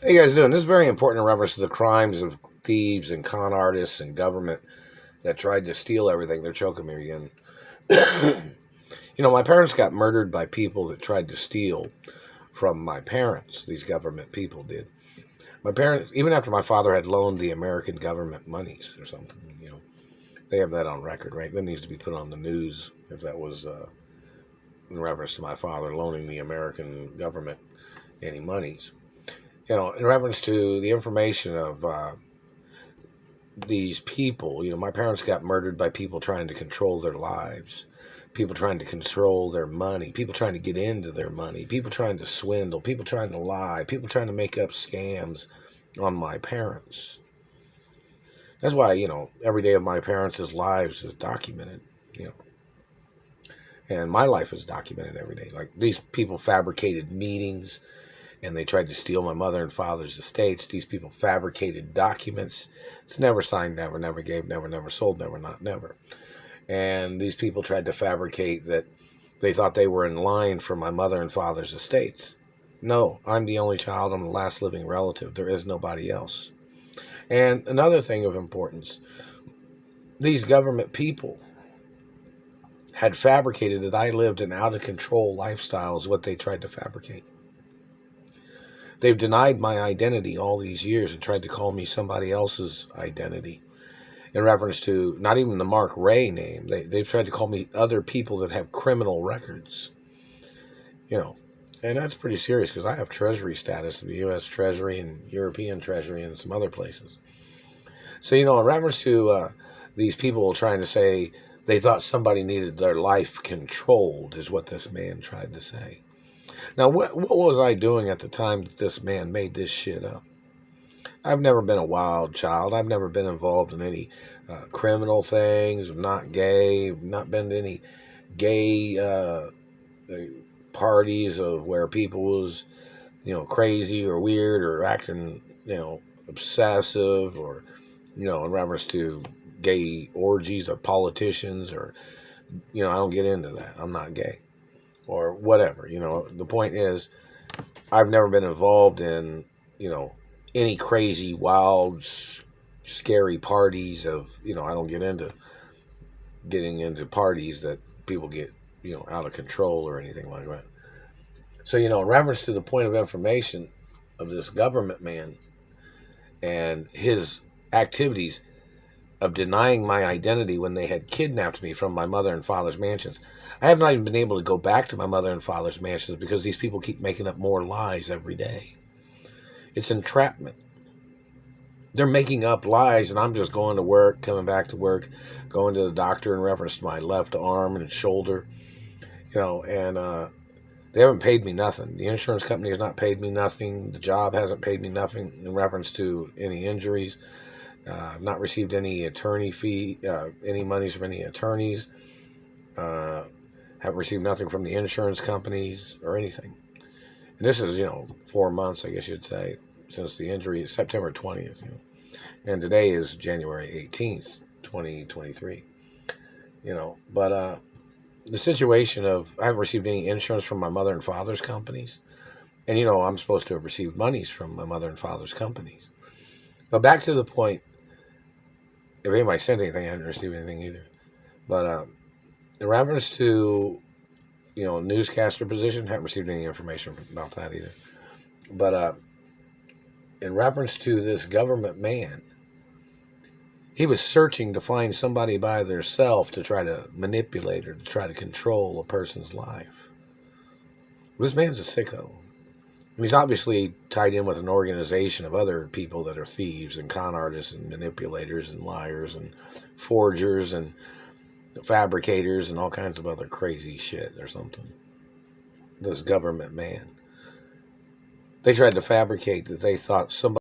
How you guys doing? This is very important in reference to the crimes of thieves and con artists and government that tried to steal everything. They're choking me again. My parents got murdered by people that tried to steal from my parents. These government people did. My parents, even after my father had loaned the American government monies or something, they have that on record, right? That needs to be put on the news if that was in reference to my father loaning the American government any monies. In reference to the information of these people, my parents got murdered by people trying to control their lives, people trying to control their money, people trying to get into their money, people trying to swindle, people trying to lie, people trying to make up scams on my parents. That's why, every day of my parents' lives is documented, and my life is documented every day. Like, these people fabricated meetings, and they tried to steal my mother and father's estates. These people fabricated documents. It's never signed, never gave, never sold, never, not never. And these people tried to fabricate that they thought they were in line for my mother and father's estates. No, I'm the only child. I'm the last living relative. There is nobody else. And another thing of importance, these government people had fabricated that I lived an out-of-control lifestyle is what they tried to fabricate. They've denied my identity all these years and tried to call me somebody else's identity in reference to not even the Mark Ray name. They've tried to call me other people that have criminal records, and that's pretty serious because I have Treasury status of the U.S. Treasury and European Treasury and some other places. So, in reference to these people trying to say they thought somebody needed their life controlled is what this man tried to say. Now, what was I doing at the time that this man made this shit up? I've never been a wild child. I've never been involved in any criminal things. I'm not gay. I've not been to any gay parties of where people was, crazy or weird or acting, obsessive or, in reference to gay orgies or politicians or, I don't get into that. I'm not gay. Or whatever, the point is, I've never been involved in, any crazy, wild, scary parties of, I don't get into getting into parties that people get, out of control or anything like that. So, in reference to the point of information of this government man and his activities of denying my identity when they had kidnapped me from my mother and father's mansions. I have not even been able to go back to my mother and father's mansions because these people keep making up more lies every day. It's entrapment. They're making up lies, and I'm just going to work, coming back to work, going to the doctor in reference to my left arm and shoulder, and they haven't paid me nothing. The insurance company has not paid me nothing. The job hasn't paid me nothing in reference to any injuries. I've not received any attorney fee, any monies from any attorneys. Haven't received nothing from the insurance companies or anything. And this is, 4 months, I guess you'd say, since the injury, September 20th. And today is January 18th, 2023. But the situation of I haven't received any insurance from my mother and father's companies. And, I'm supposed to have received monies from my mother and father's companies. But back to the point, if anybody sent anything, I haven't received anything either. But in reference to, newscaster position, haven't received any information about that either. But in reference to this government man, he was searching to find somebody by theirself to try to manipulate or to try to control a person's life. This man's a sicko. He's obviously tied in with an organization of other people that are thieves and con artists and manipulators and liars and forgers and fabricators and all kinds of other crazy shit or something. This government man. They tried to fabricate that they thought somebody